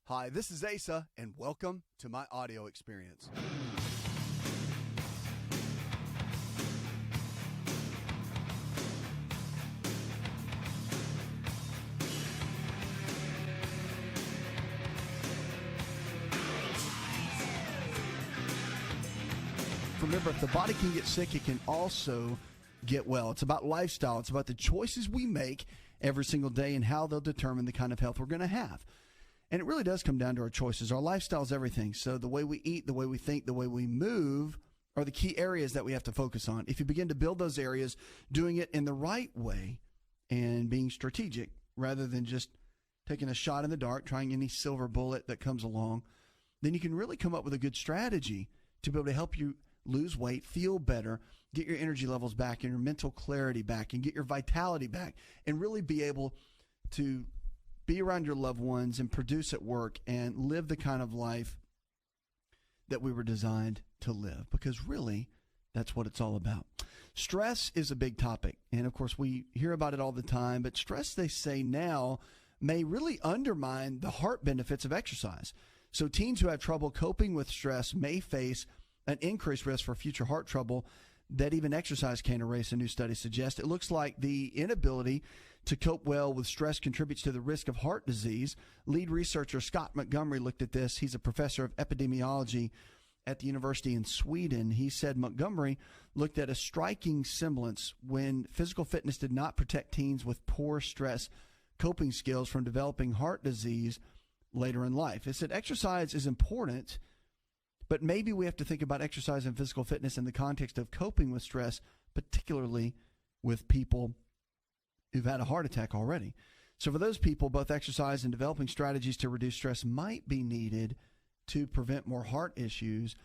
Hi, this is Asa, and welcome to my audio experience. Remember, if the body can get sick, it can also get well. It's about lifestyle. It's about the choices we make every single day and how they'll determine the kind of health we're going to have. And it really does come down to our choices. Our lifestyle is everything. So the way we eat, the way we think, the way we move are the key areas that we have to focus on. If you begin to build those areas, doing it in the right way and being strategic rather than just taking a shot in the dark, trying any silver bullet that comes along, then you can really come up with a good strategy to be able to help you lose weight, feel better, get your energy levels back and your mental clarity back and get your vitality back and really be able to be around your loved ones and produce at work and live the kind of life that we were designed to live, because really that's what it's all about. Stress is a big topic. And of course we hear about it all the time, but stress, they say now, may really undermine the heart benefits of exercise. So teens who have trouble coping with stress may face an increased risk for future heart trouble that even exercise can't erase, a new study suggests. It looks like the inability to cope well with stress contributes to the risk of heart disease. Lead researcher Scott Montgomery looked at this. He's a professor of epidemiology at the university in Sweden. He said Montgomery looked at a striking semblance when physical fitness did not protect teens with poor stress coping skills from developing heart disease later in life. He said exercise is important, but maybe we have to think about exercise and physical fitness in the context of coping with stress, particularly with people who've had a heart attack already. So for those people, both exercise and developing strategies to reduce stress might be needed to prevent more heart issues.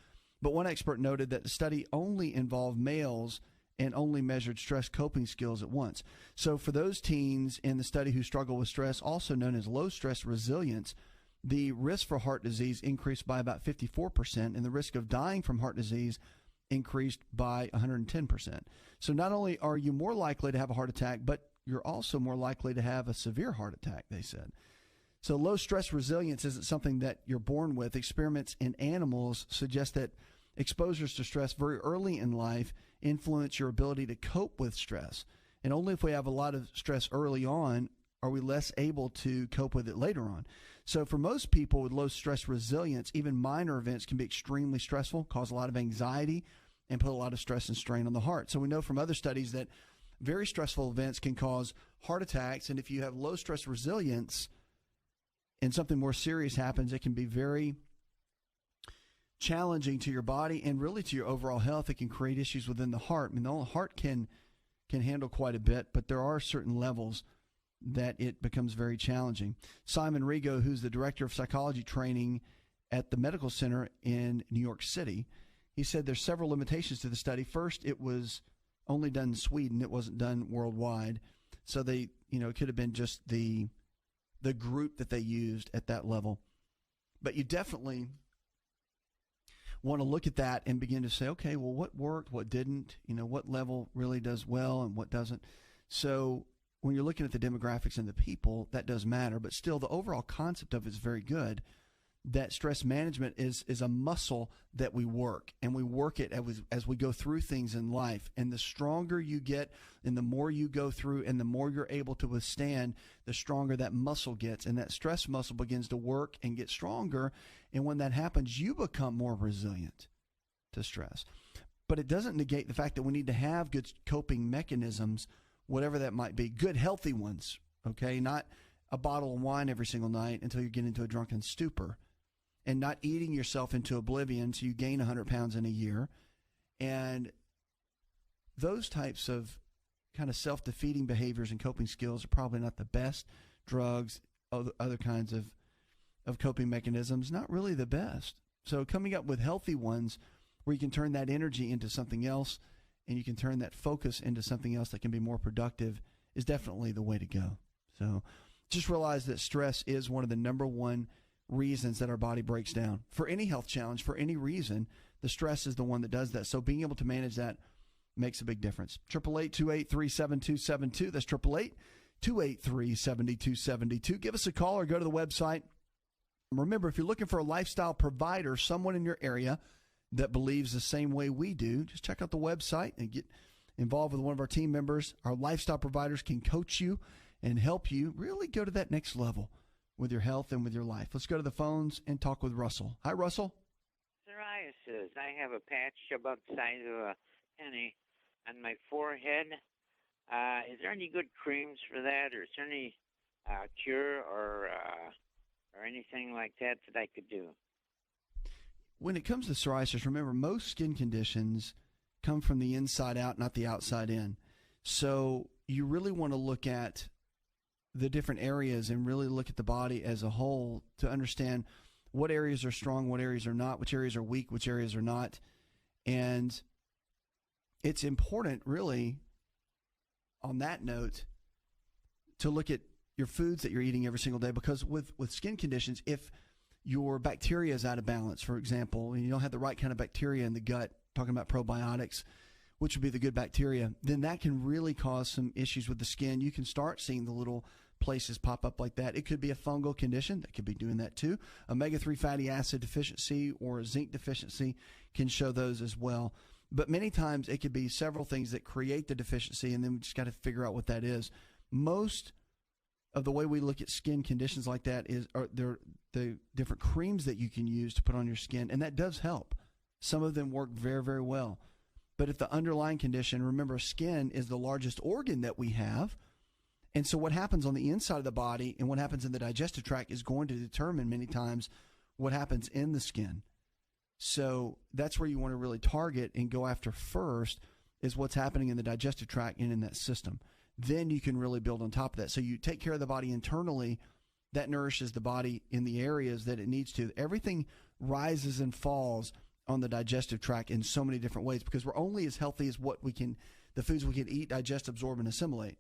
But one expert noted that the study only involved males and only measured stress coping skills at once. So for those teens in the study who struggle with stress, also known as low stress resilience, the risk for heart disease increased by about 54%, and the risk of dying from heart disease increased by 110%. So not only are you more likely to have a heart attack, but you're also more likely to have a severe heart attack, they said. So low stress resilience isn't something that you're born with. Experiments in animals suggest that exposures to stress very early in life influence your ability to cope with stress. And only if we have a lot of stress early on are we less able to cope with it later on. So for most people with low stress resilience, even minor events can be extremely stressful, cause a lot of anxiety, and put a lot of stress and strain on the heart. So we know from other studies that very stressful events can cause heart attacks. And if you have low stress resilience and something more serious happens, it can be very challenging to your body and really to your overall health. It can create issues within the heart. I mean, the heart can handle quite a bit, but there are certain levels that it becomes very challenging. Simon Rigo, who's the director of psychology training at the medical center in New York City, he said there's several limitations to the study. First, it was only done in Sweden. It wasn't done worldwide. So it could have been just the group that they used at that level. But you definitely want to look at that and begin to say, okay, well, what worked, what didn't, what level really does well and what doesn't. So when you're looking at the demographics and the people, that does matter. But still, the overall concept of it is very good, that stress management is a muscle that we work, and we work it as we go through things in life. And the stronger you get and the more you go through and the more you're able to withstand, the stronger that muscle gets. And that stress muscle begins to work and get stronger. And when that happens, you become more resilient to stress. But it doesn't negate the fact that we need to have good coping mechanisms, whatever that might be, good, healthy ones, okay? Not a bottle of wine every single night until you get into a drunken stupor, and not eating yourself into oblivion so you gain 100 pounds in a year. And those types of kind of self-defeating behaviors and coping skills are probably not the best. Drugs, other kinds of coping mechanisms, not really the best. So coming up with healthy ones where you can turn that energy into something else and you can turn that focus into something else that can be more productive is definitely the way to go. So just realize that stress is one of the number one reasons that our body breaks down. For any health challenge, for any reason, the stress is the one that does that. So being able to manage that makes a big difference. 888-283-7272. That's 888-283-7272. Give us a call or go to the website, Remember, if you're looking for a lifestyle provider, someone in your area that believes the same way we do, just check out the website and get involved with one of our team members. Our lifestyle providers can coach you and help you really go to that next level with your health and with your life. Let's go to the phones and talk with Russell. Hi, Russell. Psoriasis. I have a patch about the size of a penny on my forehead. Is there any good creams for that, or is there any cure or anything like that I could do? When it comes to psoriasis, remember, most skin conditions come from the inside out, not the outside in. So you really want to look at the different areas and really look at the body as a whole to understand what areas are strong, what areas are not, which areas are weak, which areas are not. And it's important, really, on that note, to look at your foods that you're eating every single day, because with skin conditions, if your bacteria is out of balance, for example, and you don't have the right kind of bacteria in the gut, talking about probiotics, which would be the good bacteria, then that can really cause some issues with the skin. You can start seeing the little places pop up like that. It could be a fungal condition that could be doing that too. Omega-3 fatty acid deficiency or a zinc deficiency can show those as well. But many times it could be several things that create the deficiency, and then we just got to figure out what that is. Most of the way we look at skin conditions like that are the different creams that you can use to put on your skin, and that does help. Some of them work very, very well. But if the underlying condition, remember, skin is the largest organ that we have, and so what happens on the inside of the body and what happens in the digestive tract is going to determine many times what happens in the skin. So that's where you want to really target and go after first, is what's happening in the digestive tract and in that system. Then you can really build on top of that. So you take care of the body internally, that nourishes the body in the areas that it needs to. Everything rises and falls on the digestive tract in so many different ways, because we're only as healthy as the foods we can eat, digest, absorb, and assimilate.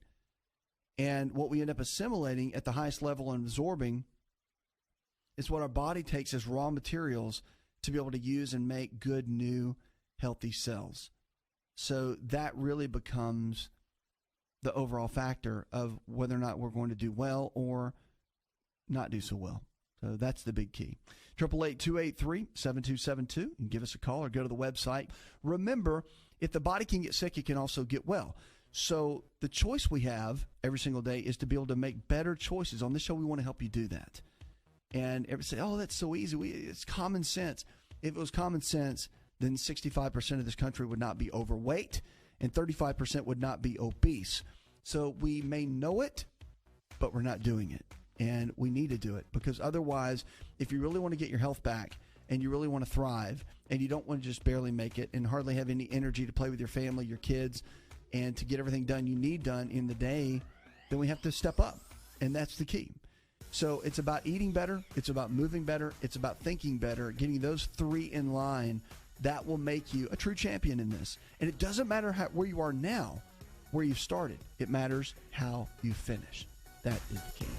And what we end up assimilating at the highest level and absorbing is what our body takes as raw materials to be able to use and make good, new, healthy cells. So that really becomes the overall factor of whether or not we're going to do well or not do so well. So that's the big key. 888-283-7272. You can give us a call or go to the website. Remember, if the body can get sick, it can also get well. So the choice we have every single day is to be able to make better choices. On this show, we want to help you do that. And everybody say, oh, that's so easy. It's common sense. If it was common sense, then 65% of this country would not be overweight and 35% would not be obese. So we may know it, but we're not doing it. And we need to do it, because otherwise, if you really want to get your health back and you really want to thrive and you don't want to just barely make it and hardly have any energy to play with your family, your kids, and to get everything done you need done in the day, then we have to step up. And that's the key. So it's about eating better. It's about moving better. It's about thinking better. Getting those three in line, that will make you a true champion in this. And it doesn't matter where you are now, where you started. It matters how you finish. That is the key.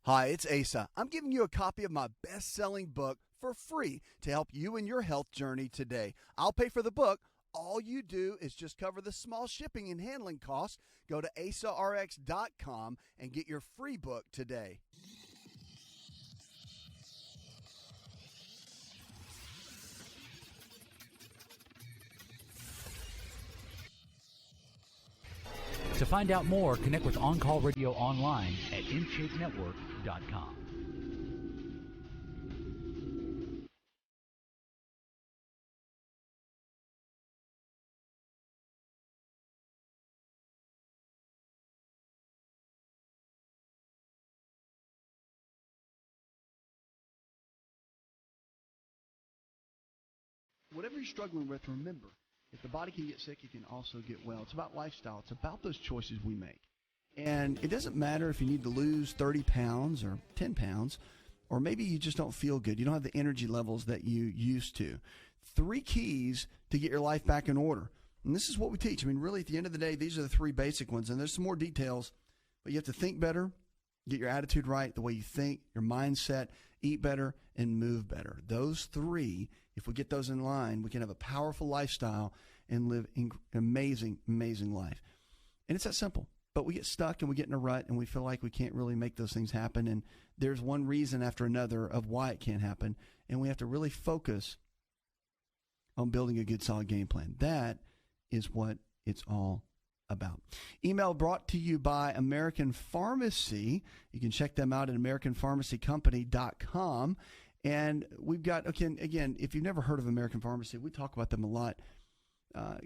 Hi, it's Asa. I'm giving you a copy of my best-selling book for free to help you in your health journey today. I'll pay for the book. All you do is just cover the small shipping and handling costs. Go to asarx.com and get your free book today. To find out more, connect with On Call Radio online at InShapeNetwork.com. Whatever you're struggling with, remember, if the body can get sick, it can also get well. It's about lifestyle. It's about those choices we make. And it doesn't matter if you need to lose 30 pounds or 10 pounds, or maybe you just don't feel good. You don't have the energy levels that you used to. 3 keys to get your life back in order. And this is what we teach. I mean, really, at the end of the day, these are the 3 basic ones. And there's some more details, but you have to think better, get your attitude right, the way you think, your mindset, eat better, and move better. Those 3 If we get those in line, we can have a powerful lifestyle and live an amazing, amazing life. And it's that simple. But we get stuck and we get in a rut and we feel like we can't really make those things happen. And there's one reason after another of why it can't happen. And we have to really focus on building a good, solid game plan. That is what it's all about. Email brought to you by American Pharmacy. You can check them out at AmericanPharmacyCompany.com. And we've got, again, if you've never heard of American Pharmacy, we talk about them a lot.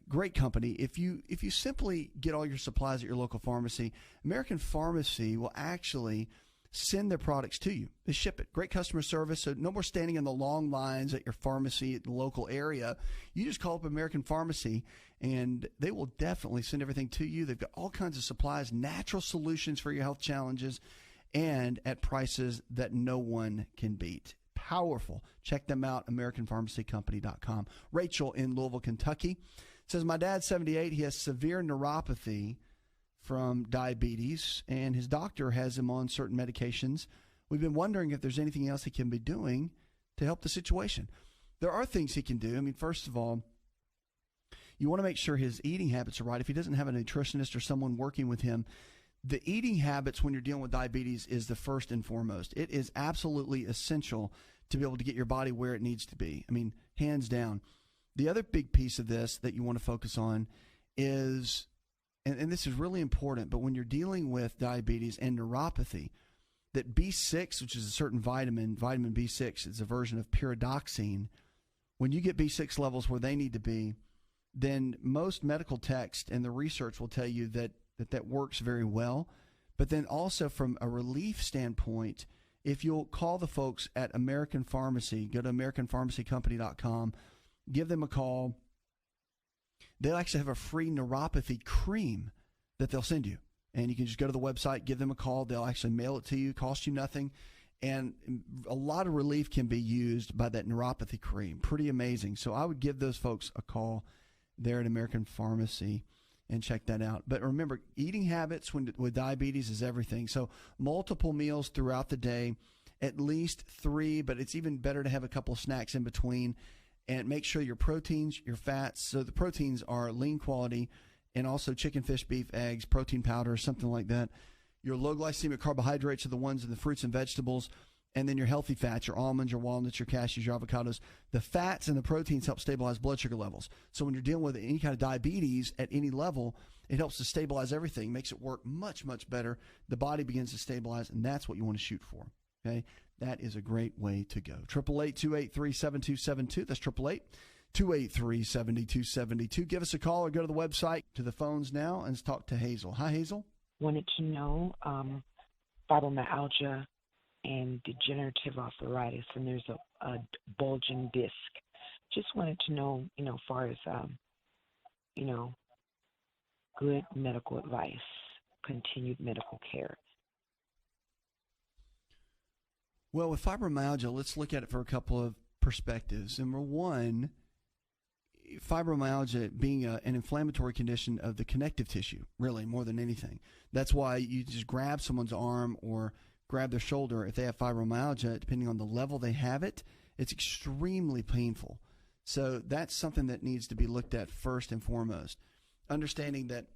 Great company. If you simply get all your supplies at your local pharmacy, American Pharmacy will actually send their products to you. They ship it. Great customer service. So no more standing in the long lines at your pharmacy at the local area. You just call up American Pharmacy and they will definitely send everything to you. They've got all kinds of supplies, natural solutions for your health challenges, and at prices that no one can beat. Powerful. Check them out, AmericanPharmacyCompany.com. Rachel in Louisville, Kentucky says, my dad's 78. He has severe neuropathy from diabetes, and his doctor has him on certain medications. We've been wondering if there's anything else he can be doing to help the situation. There are things he can do. I mean, first of all, you want to make sure his eating habits are right. If he doesn't have a nutritionist or someone working with him, the eating habits when you're dealing with diabetes is the first and foremost. It is absolutely essential to be able to get your body where it needs to be. I mean, hands down. The other big piece of this that you want to focus on is, and this is really important, but when you're dealing with diabetes and neuropathy, that B6, which is a certain vitamin B6, is a version of pyridoxine. When you get B6 levels where they need to be, then most medical text and the research will tell you that works very well. But then also from a relief standpoint, if you'll call the folks at American Pharmacy, go to AmericanPharmacyCompany.com, give them a call. They'll actually have a free neuropathy cream that they'll send you. And you can just go to the website, give them a call. They'll actually mail it to you, cost you nothing. And a lot of relief can be used by that neuropathy cream. Pretty amazing. So I would give those folks a call there at American Pharmacy and check that out. But remember, eating habits with diabetes is everything. So multiple meals throughout the day, at least 3, but it's even better to have a couple of snacks in between. And make sure your proteins, your fats. So the proteins are lean quality, and also chicken, fish, beef, eggs, protein powder, something like that. Your low glycemic carbohydrates are the ones in the fruits and vegetables. And then your healthy fats, your almonds, your walnuts, your cashews, your avocados. The fats and the proteins help stabilize blood sugar levels. So when you're dealing with any kind of diabetes at any level, it helps to stabilize everything, makes it work much, much better. The body begins to stabilize, and that's what you want to shoot for. Okay? That is a great way to go. 888-283-7272. That's 888-283-7272. Give us a call or go to the website, to the phones now, and let's talk to Hazel. Hi, Hazel. Wanted to know fibromyalgia and degenerative arthritis, and there's a bulging disc. Just wanted to know, as far as, good medical advice, continued medical care. Well, with fibromyalgia, let's look at it for a couple of perspectives. Number one, fibromyalgia being an inflammatory condition of the connective tissue, really, more than anything. That's why you just grab someone's arm or grab their shoulder. If they have fibromyalgia, depending on the level they have it, it's extremely painful. So that's something that needs to be looked at first and foremost. Understanding that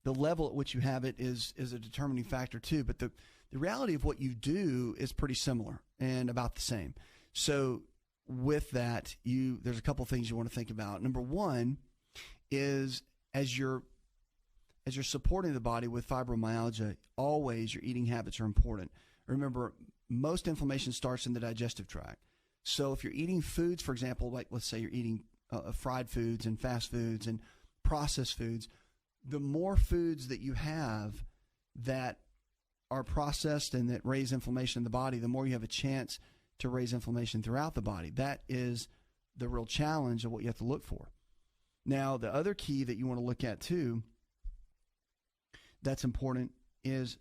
the level at which you have it is a determining factor too, but the reality of what you do is pretty similar and about the same. So with that, there's a couple things you want to think about. Number one is as you're supporting the body with fibromyalgia, always your eating habits are important. Remember, most inflammation starts in the digestive tract. So if you're eating foods, for example, like let's say you're eating fried foods and fast foods and processed foods, the more foods that you have that are processed and that raise inflammation in the body, the more you have a chance to raise inflammation throughout the body. That is the real challenge of what you have to look for. Now, the other key that you want to look at too that's important is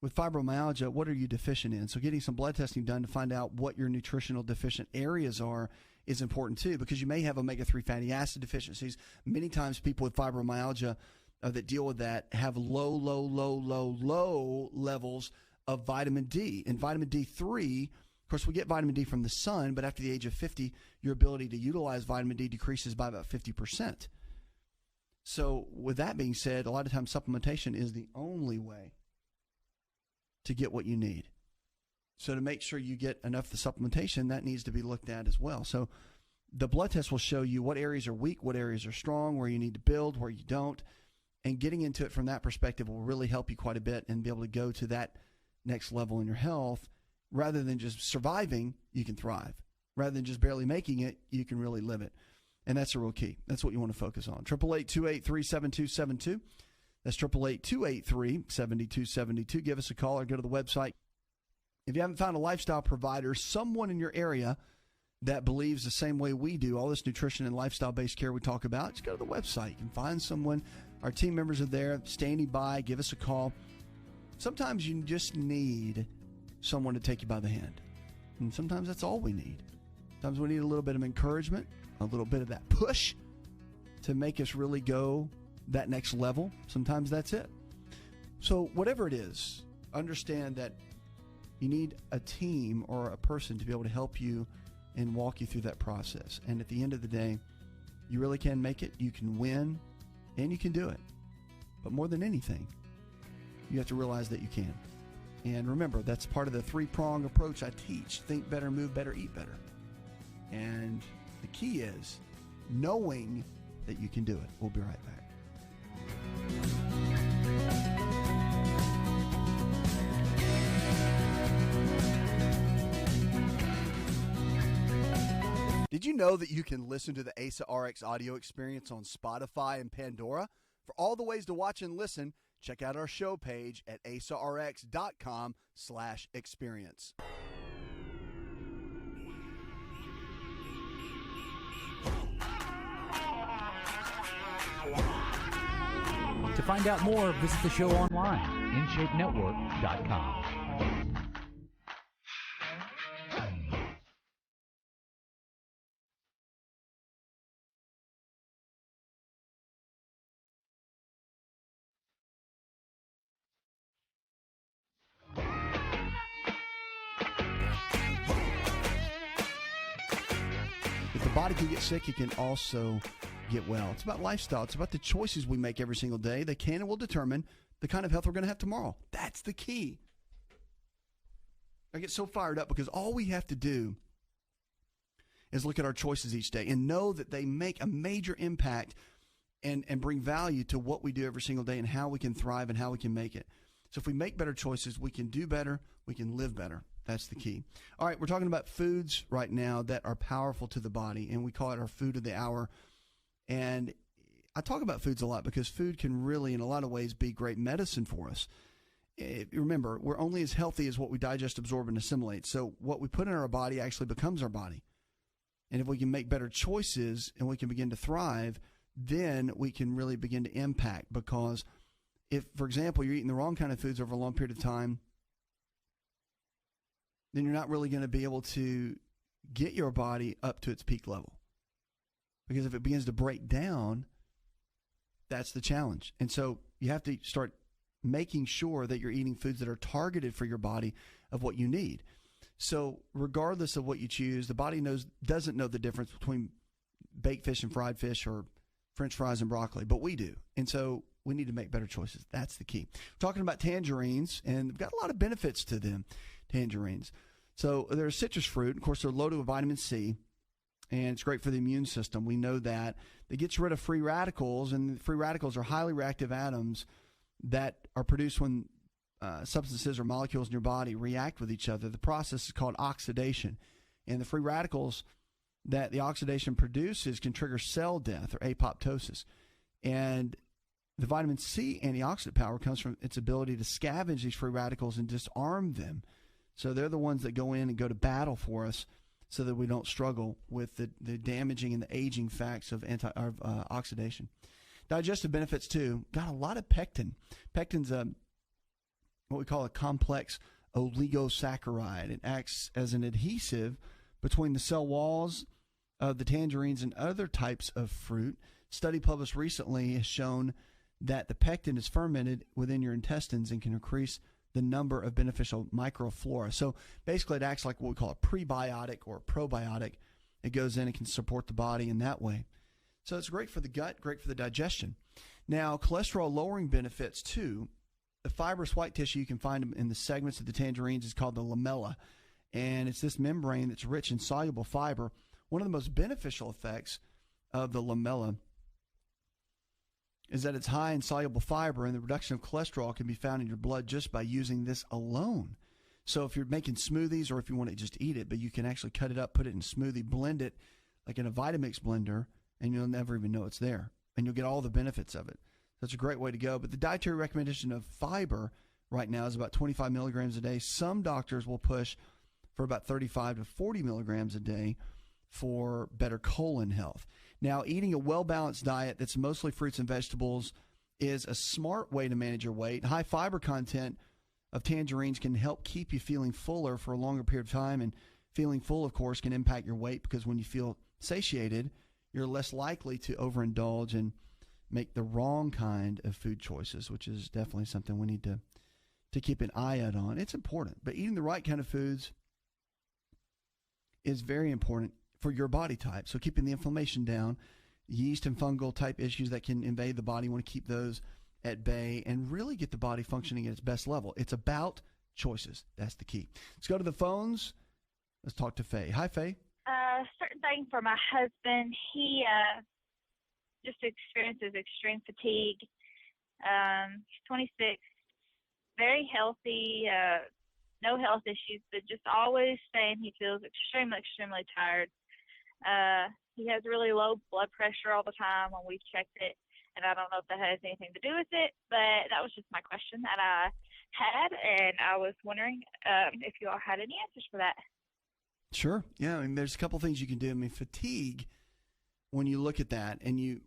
with fibromyalgia, what are you deficient in? So getting some blood testing done to find out what your nutritional deficient areas are is important too, because you may have omega-3 fatty acid deficiencies. Many times people with fibromyalgia that deal with that have low levels of vitamin D. And vitamin D3 course, we get vitamin D from the sun, but after the age of 50, your ability to utilize vitamin D decreases by about 50%. So with that being said, a lot of times supplementation is the only way to get what you need. So to make sure you get enough of the supplementation, that needs to be looked at as well. So the blood test will show you what areas are weak, what areas are strong, where you need to build, where you don't. And getting into it from that perspective will really help you quite a bit and be able to go to that next level in your health. Rather than just surviving, you can thrive. Rather than just barely making it, you can really live it. And that's the real key. That's what you want to focus on. 888-283-7272. That's 888-283-7272. Give us a call or go to the website. If you haven't found a lifestyle provider, someone in your area that believes the same way we do, all this nutrition and lifestyle-based care we talk about, just go to the website. You can find someone. Our team members are there standing by. Give us a call. Sometimes you just need someone to take you by the hand. And sometimes that's all we need. Sometimes we need a little bit of encouragement, a little bit of that push to make us really go that next level. Sometimes that's it. So whatever it is, understand that you need a team or a person to be able to help you and walk you through that process. And at the end of the day, you really can make it. You can win, and you can do it. But more than anything, you have to realize that you can. And remember, that's part of the three-prong approach I teach. Think better, move better, eat better. And the key is knowing that you can do it. We'll be right back. Did you know that you can listen to the Asa Rx audio experience on Spotify and Pandora? For all the ways to watch and listen, check out our show page at asarx.com/experience. To find out more, visit the show online, InShapeNetwork.com. If the body can get sick, it can also get well. It's about lifestyle. It's about the choices we make every single day. They can and will determine the kind of health we're going to have tomorrow. That's the key. I get so fired up because all we have to do is look at our choices each day and know that they make a major impact and bring value to what we do every single day and how we can thrive and how we can make it. So if we make better choices, we can do better, we can live better. That's the key. All right, we're talking about foods right now that are powerful to the body, and we call it our food of the hour. And I talk about foods a lot because food can really, in a lot of ways, be great medicine for us. Remember, we're only as healthy as what we digest, absorb, and assimilate. So what we put in our body actually becomes our body. And if we can make better choices and we can begin to thrive, then we can really begin to impact. Because if, for example, you're eating the wrong kind of foods over a long period of time, then you're not really going to be able to get your body up to its peak level. Because if it begins to break down, that's the challenge. And so you have to start making sure that you're eating foods that are targeted for your body of what you need. So regardless of what you choose, the body doesn't know the difference between baked fish and fried fish or French fries and broccoli, but we do. And so we need to make better choices. That's the key. We're talking about tangerines, and they've got a lot of benefits to them, tangerines. So they're a citrus fruit. Of course, they're loaded with vitamin C, and it's great for the immune system. We know that. It gets rid of free radicals, and free radicals are highly reactive atoms that are produced when substances or molecules in your body react with each other. The process is called oxidation. And the free radicals that the oxidation produces can trigger cell death or apoptosis. And the vitamin C antioxidant power comes from its ability to scavenge these free radicals and disarm them. So they're the ones that go in and go to battle for us so that we don't struggle with the damaging and the aging facts of oxidation. Digestive benefits, too. Got a lot of pectin. Pectin's what we call a complex oligosaccharide. It acts as an adhesive between the cell walls of the tangerines and other types of fruit. Study published recently has shown that the pectin is fermented within your intestines and can increase the the number of beneficial microflora. So basically it acts like what we call a prebiotic or a probiotic. It goes in and can support the body in that way. So it's great for the gut, great for the digestion. Now, cholesterol-lowering benefits, too. The fibrous white tissue, you can find in the segments of the tangerines, is called the lamella. And it's this membrane that's rich in soluble fiber. One of the most beneficial effects of the lamella is that it's high in soluble fiber, and the reduction of cholesterol can be found in your blood just by using this alone. So if you're making smoothies or if you want to just eat it, but you can actually cut it up, put it in a smoothie, blend it like in a Vitamix blender, and you'll never even know it's there. And you'll get all the benefits of it. That's a great way to go. But the dietary recommendation of fiber right now is about 25 milligrams a day. Some doctors will push for about 35 to 40 milligrams a day for better colon health. Now, eating a well-balanced diet that's mostly fruits and vegetables is a smart way to manage your weight. High fiber content of tangerines can help keep you feeling fuller for a longer period of time. And feeling full, of course, can impact your weight because when you feel satiated, you're less likely to overindulge and make the wrong kind of food choices, which is definitely something we need to keep an eye out on. It's important, but eating the right kind of foods is very important for your body type. So keeping the inflammation down, yeast and fungal type issues that can invade the body, you want to keep those at bay and really get the body functioning at its best level. It's about choices. That's the key. Let's go to the phones. Let's talk to Faye. Hi, Faye. Certain thing for my husband. He just experiences extreme fatigue. He's 26, very healthy, no health issues, but just always saying he feels extremely, extremely tired. He has really low blood pressure all the time when we've checked it, and I don't know if that has anything to do with it, but that was just my question that I had, and I was wondering if you all had any answers for that. Sure. Yeah, I mean, there's a couple things you can do. I mean, fatigue, when you look at that and you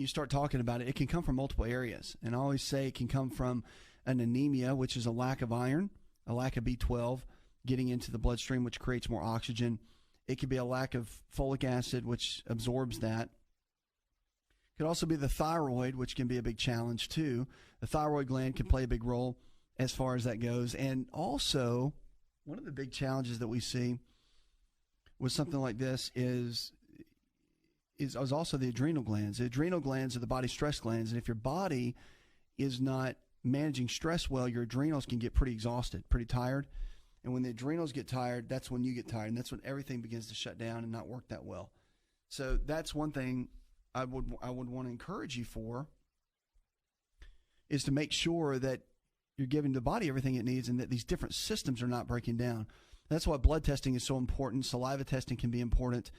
start talking about it, it can come from multiple areas. And I always say it can come from an anemia, which is a lack of iron, a lack of B12 getting into the bloodstream, which creates more oxygen. It could be a lack of folic acid, which absorbs that. It could also be the thyroid, which can be a big challenge too. The thyroid gland can play a big role as far as that goes. And also, one of the big challenges that we see with something like this is also the adrenal glands. The adrenal glands are the body stress glands, and if your body is not managing stress well, your adrenals can get pretty exhausted, pretty tired. And when the adrenals get tired, that's when you get tired, and that's when everything begins to shut down and not work that well. So that's one thing I would want to encourage you for, is to make sure that you're giving the body everything it needs and that these different systems are not breaking down. That's why blood testing is so important. Saliva testing can be important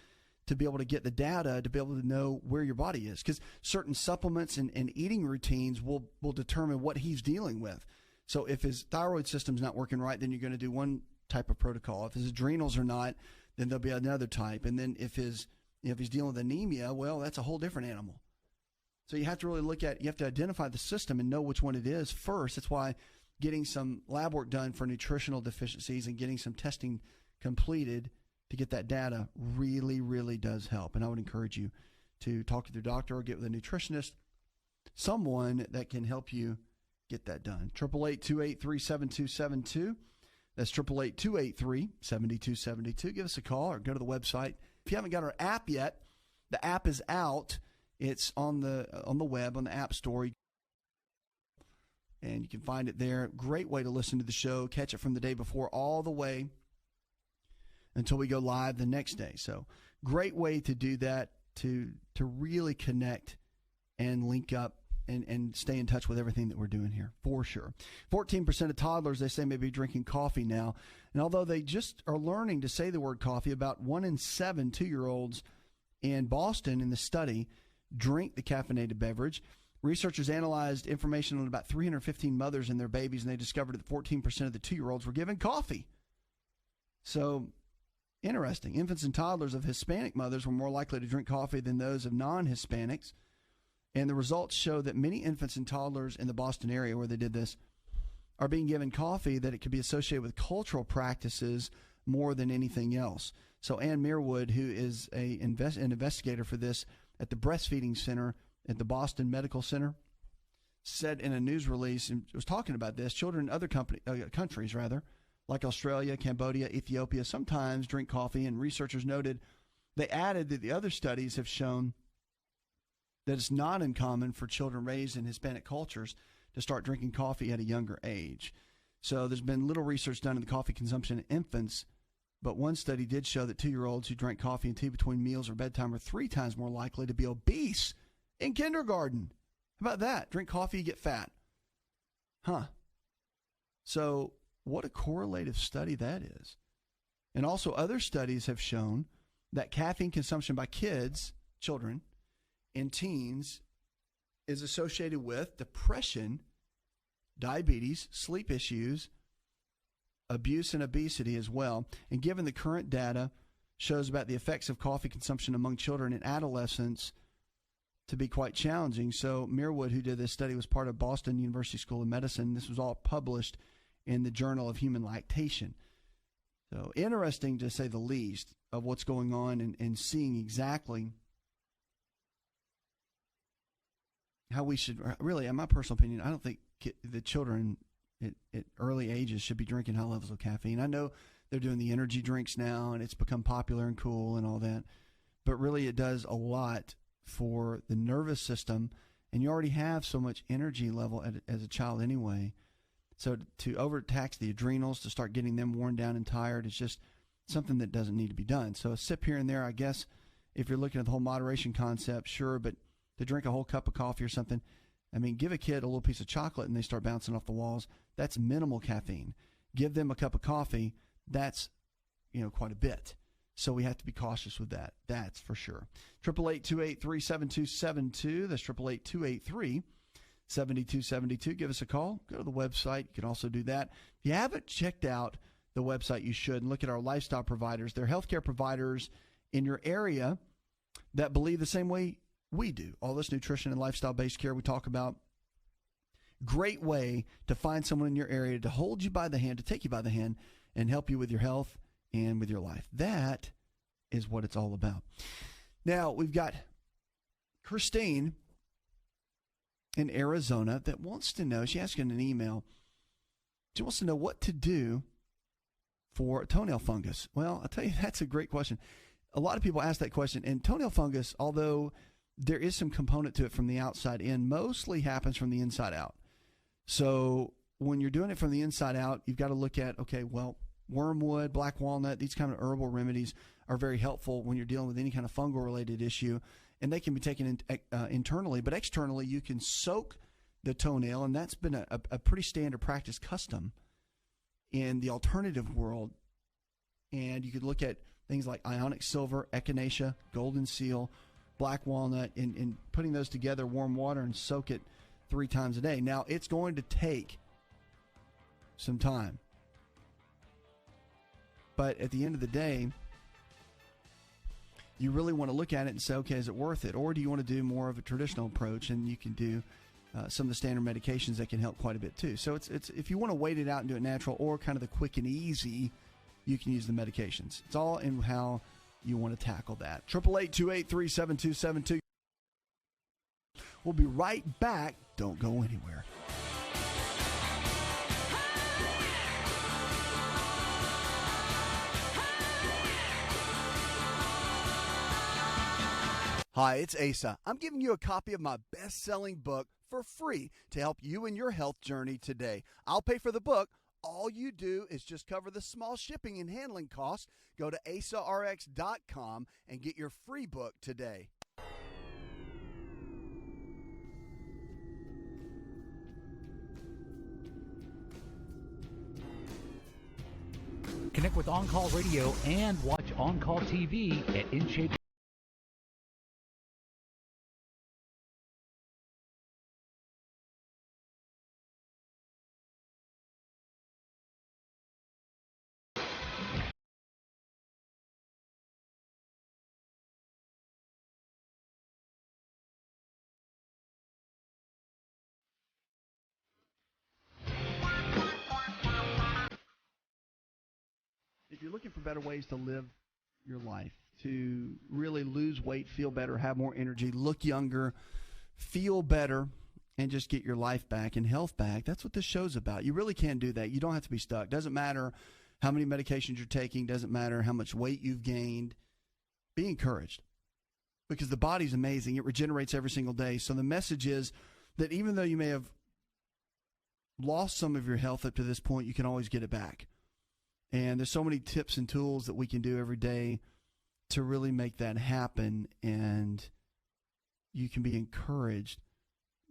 to be able to get the data, to be able to know where your body is. Because certain supplements and eating routines will determine what he's dealing with. So if his thyroid system's not working right, then you're going to do one type of protocol. If his adrenals are not, then there'll be another type. And then if he's dealing with anemia, well, that's a whole different animal. So you have to really you have to identify the system and know which one it is first. That's why getting some lab work done for nutritional deficiencies and getting some testing completed to get that data really, really does help. And I would encourage you to talk to your doctor or get with a nutritionist, someone that can help you get that done. 888-283-7272. That's 888-283-7272. Give us a call or go to the website. If you haven't got our app yet, the app is out. It's on the web, on the App Store. And you can find it there. Great way to listen to the show. Catch it from the day before all the way until we go live the next day. So great way to do that, to really connect and link up and stay in touch with everything that we're doing here, for sure. 14% of toddlers, they say, may be drinking coffee now. And although they just are learning to say the word coffee, about 1 in 7 2-year-olds in Boston in the study drink the caffeinated beverage. Researchers analyzed information on about 315 mothers and their babies, and they discovered that 14% of the 2-year-olds were given coffee. So, interesting. Infants and toddlers of Hispanic mothers were more likely to drink coffee than those of non-Hispanics. And the results show that many infants and toddlers in the Boston area where they did this are being given coffee, that it could be associated with cultural practices more than anything else. So Ann Merewood, who is an investigator for this at the Breastfeeding Center at the Boston Medical Center, said in a news release, and was talking about this, children in other countries, like Australia, Cambodia, Ethiopia, sometimes drink coffee, and researchers noted they added that the other studies have shown that it's not uncommon for children raised in Hispanic cultures to start drinking coffee at a younger age. So there's been little research done in the coffee consumption in infants, but one study did show that 2-year-olds who drank coffee and tea between meals or bedtime are 3 times more likely to be obese in kindergarten. How about that? Drink coffee, you get fat. Huh. So what a correlative study that is. And also other studies have shown that caffeine consumption by children, and teens is associated with depression, diabetes, sleep issues, abuse, and obesity as well. And given the current data shows about the effects of coffee consumption among children and adolescents to be quite challenging. So Mirwood, who did this study, was part of Boston University School of Medicine. This was all published in the Journal of Human Lactation. So interesting, to say the least, of what's going on and seeing exactly how we should really, in my personal opinion, I don't think the children at early ages should be drinking high levels of caffeine. I know they're doing the energy drinks now, and it's become popular and cool and all that, but really it does a lot for the nervous system, and you already have so much energy level as a child anyway. So to overtax the adrenals, to start getting them worn down and tired, is just something that doesn't need to be done. So a sip here and there, I guess, if you're looking at the whole moderation concept, sure, but to drink a whole cup of coffee or something, I mean, give a kid a little piece of chocolate and they start bouncing off the walls. That's minimal caffeine. Give them a cup of coffee. That's, quite a bit. So we have to be cautious with that. That's for sure. 888-283-7272. That's 888-283-7272. Give us a call. Go to the website. You can also do that. If you haven't checked out the website, you should. And look at our lifestyle providers. They're healthcare providers in your area that believe the same way we do. All this nutrition and lifestyle-based care we talk about. Great way to find someone in your area to hold you by the hand, to take you by the hand, and help you with your health and with your life. That is what it's all about. Now, we've got Christine in Arizona that wants to know, she asked in an email, she wants to know what to do for toenail fungus. Well, I'll tell you, that's a great question. A lot of people ask that question, and toenail fungus, although there is some component to it from the outside in, mostly happens from the inside out. So when you're doing it from the inside out, you've got to look at, okay, well, wormwood, black walnut, these kind of herbal remedies are very helpful when you're dealing with any kind of fungal related issue, and they can be taken internally. But externally, you can soak the toenail, and that's been a pretty standard practice custom in the alternative world. And you could look at things like ionic silver, echinacea, golden seal, black walnut, and putting those together, warm water, and soak it 3 times a day. Now, it's going to take some time. But at the end of the day, you really want to look at it and say, okay, is it worth it? Or do you want to do more of a traditional approach? And you can do some of the standard medications that can help quite a bit too. So it's if you want to wait it out and do it natural, or kind of the quick and easy, you can use the medications. It's all in how you want to tackle that. 888-283-7272. We'll be right back. Don't go anywhere. Hi, it's Asa. I'm giving you a copy of my best-selling book for free to help you in your health journey today. I'll pay for the book. All you do is just cover the small shipping and handling costs. Go to asarx.com and get your free book today. Connect with On Call Radio and watch On Call TV at InShape. If you're looking for better ways to live your life, to really lose weight, feel better, have more energy, look younger, feel better, and just get your life back and health back. That's what this show's about. You really can do that. You don't have to be stuck. Doesn't matter how many medications you're taking. Doesn't matter how much weight you've gained. Be encouraged, because the body's amazing. It regenerates every single day. So the message is that even though you may have lost some of your health up to this point, you can always get it back. And there's so many tips and tools that we can do every day to really make that happen. And you can be encouraged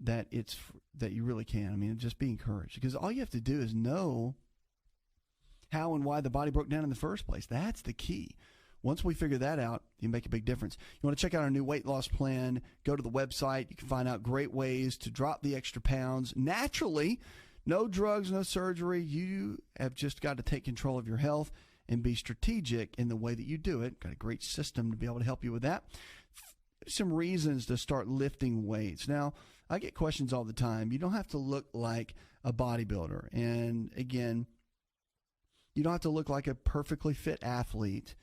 that you really can. I mean, just be encouraged, because all you have to do is know how and why the body broke down in the first place. That's the key. Once we figure that out, you make a big difference. You want to check out our new weight loss plan, go to the website. You can find out great ways to drop the extra pounds naturally. No drugs, no surgery. You have just got to take control of your health and be strategic in the way that you do it. Got a great system to be able to help you with that. Some reasons to start lifting weights. Now, I get questions all the time. You don't have to look like a bodybuilder. And again, you don't have to look like a perfectly fit athlete.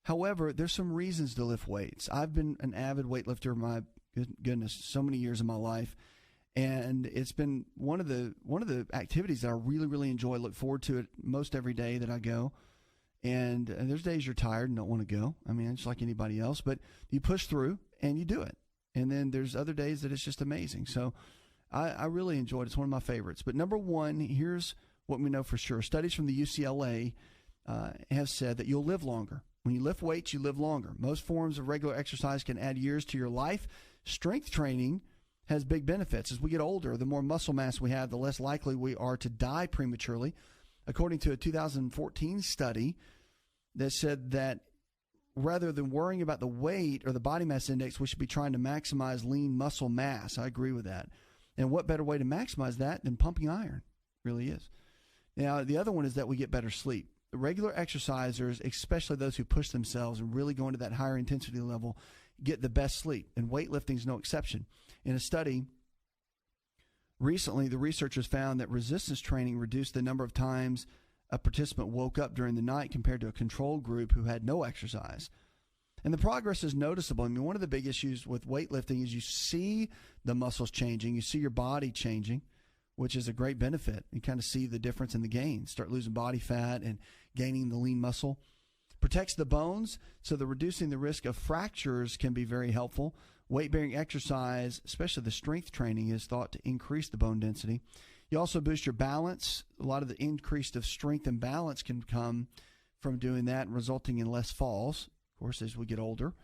However, there's some reasons to lift weights. I've been an avid weightlifter, my goodness, so many years of my life. And it's been one of the activities that I really, really enjoy. Look forward to it most every day that I go. And there's days you're tired and don't want to go. I mean, just like anybody else. But you push through and you do it. And then there's other days that it's just amazing. So I really enjoy it. It's one of my favorites. But number one, here's what we know for sure. Studies from the UCLA have said that you'll live longer. When you lift weights, you live longer. Most forms of regular exercise can add years to your life. Strength training has big benefits. As we get older, the more muscle mass we have, the less likely we are to die prematurely. According to a 2014 study that said that rather than worrying about the weight or the body mass index, we should be trying to maximize lean muscle mass. I agree with that. And what better way to maximize that than pumping iron? Really is. Now, the other one is that we get better sleep. Regular exercisers, especially those who push themselves and really go into that higher intensity level, get the best sleep. And weightlifting is no exception. In a study recently, the researchers found that resistance training reduced the number of times a participant woke up during the night compared to a control group who had no exercise. And the progress is noticeable. I mean, one of the big issues with weightlifting is you see the muscles changing, you see your body changing, which is a great benefit. You kind of see the difference in the gains. Start losing body fat and gaining the lean muscle. Protects the bones, so the reducing the risk of fractures can be very helpful. Weight-bearing exercise, especially the strength training, is thought to increase the bone density. You also boost your balance. A lot of the increase of strength and balance can come from doing that, resulting in less falls, of course, as we get older.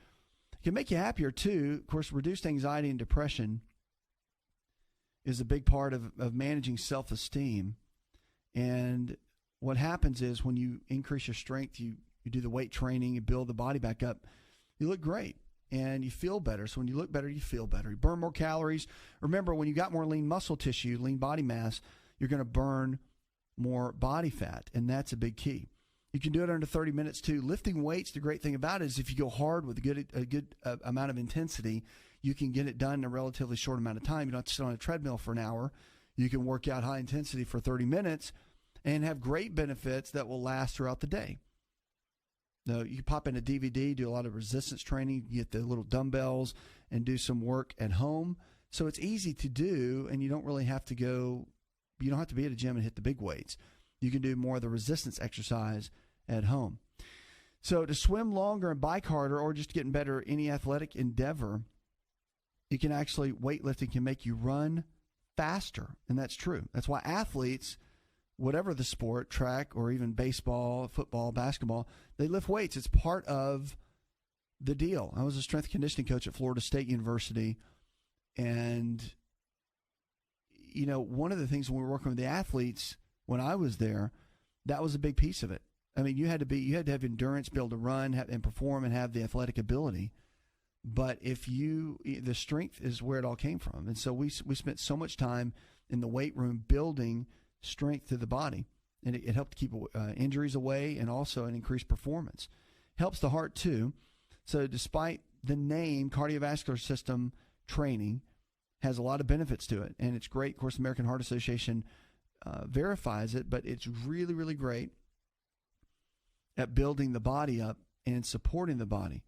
It can make you happier, too. Of course, reduced anxiety and depression is a big part of managing self-esteem. And what happens is when you increase your strength, you do the weight training, you build the body back up, you look great and you feel better. So when you look better, you feel better. You burn more calories. Remember, when you got more lean muscle tissue, lean body mass, you're going to burn more body fat, and that's a big key. You can do it under 30 minutes, too. Lifting weights, the great thing about it is if you go hard with a good amount of intensity, you can get it done in a relatively short amount of time. You don't have to sit on a treadmill for an hour. You can work out high intensity for 30 minutes and have great benefits that will last throughout the day. Now, you can pop in a DVD, do a lot of resistance training, get the little dumbbells, and do some work at home. So it's easy to do, and you don't really have to you don't have to be at a gym and hit the big weights. You can do more of the resistance exercise at home. So to swim longer and bike harder, or just getting better at any athletic endeavor, you can actually, weightlifting can make you run faster, and that's true. That's why athletes, whatever the sport, track or even baseball, football, basketball, they lift weights. It's part of the deal. I was a strength conditioning coach at Florida State University, and you know, one of the things when we were working with the athletes when I was there, that was a big piece of it. I mean, you had to have endurance, be able to run and perform and have the athletic ability. But the strength is where it all came from. And so we spent so much time in the weight room building strength to the body. And it helped keep injuries away and also an increased performance. Helps the heart too. So despite the name, cardiovascular system training has a lot of benefits to it. And it's great. Of course, the American Heart Association verifies it, but it's really, really great at building the body up and supporting the body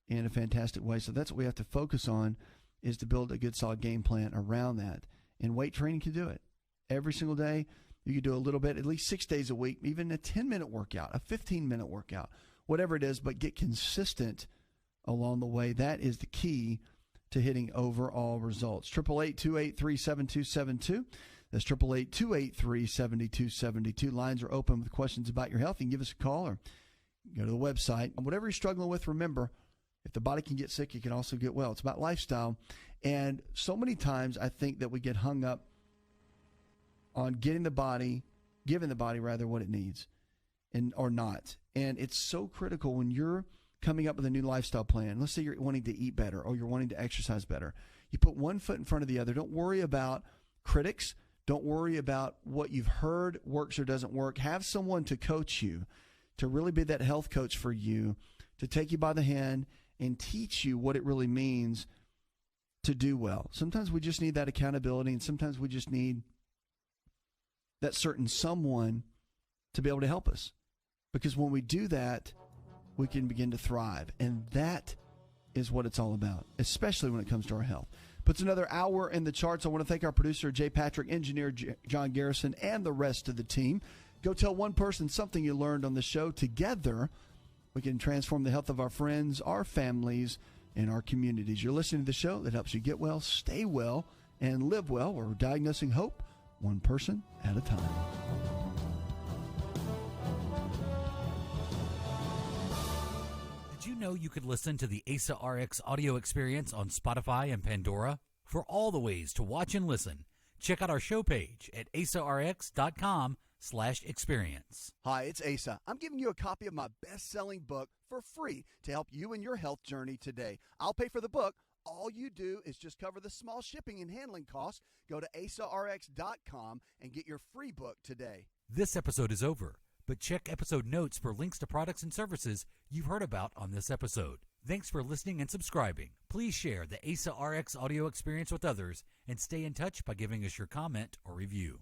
in a fantastic way. So that's what we have to focus on, is to build a good solid game plan around that. And weight training can do it. Every single day, you can do a little bit, at least 6 days a week, even a 10-minute workout, a 15-minute workout, whatever it is, but get consistent along the way. That is the key to hitting overall results. 888-283-7272. That's 888-283-7272. Lines are open with questions about your health. You can give us a call or go to the website. Whatever you're struggling with, remember, if the body can get sick, it can also get well. It's about lifestyle. And so many times I think that we get hung up on giving the body what it needs or not. And it's so critical when you're coming up with a new lifestyle plan. Let's say you're wanting to eat better or you're wanting to exercise better. You put one foot in front of the other. Don't worry about critics. Don't worry about what you've heard works or doesn't work. Have someone to coach you, to really be that health coach for you, to take you by the hand and teach you what it really means to do well. Sometimes we just need that accountability, and sometimes we just need that certain someone to be able to help us. Because when we do that, we can begin to thrive. And that is what it's all about, especially when it comes to our health. Puts another hour in the charts. I want to thank our producer, Jay Patrick, engineer John Garrison, and the rest of the team. Go tell one person something you learned on the show. Together, we can transform the health of our friends, our families, and our communities. You're listening to the show that helps you get well, stay well, and live well. We're diagnosing hope one person at a time. Did you know you could listen to the Asa Rx audio experience on Spotify and Pandora? For all the ways to watch and listen, check out our show page at asarx.com/experience. Hi, it's Asa. I'm giving you a copy of my best-selling book for free to help you in your health journey today. I'll pay for the book. All you do is just cover the small shipping and handling costs. Go to asarx.com and get your free book today. This episode is over, but check episode notes for links to products and services you've heard about on this episode. Thanks for listening and subscribing. Please share the Asa Rx audio experience with others and stay in touch by giving us your comment or review.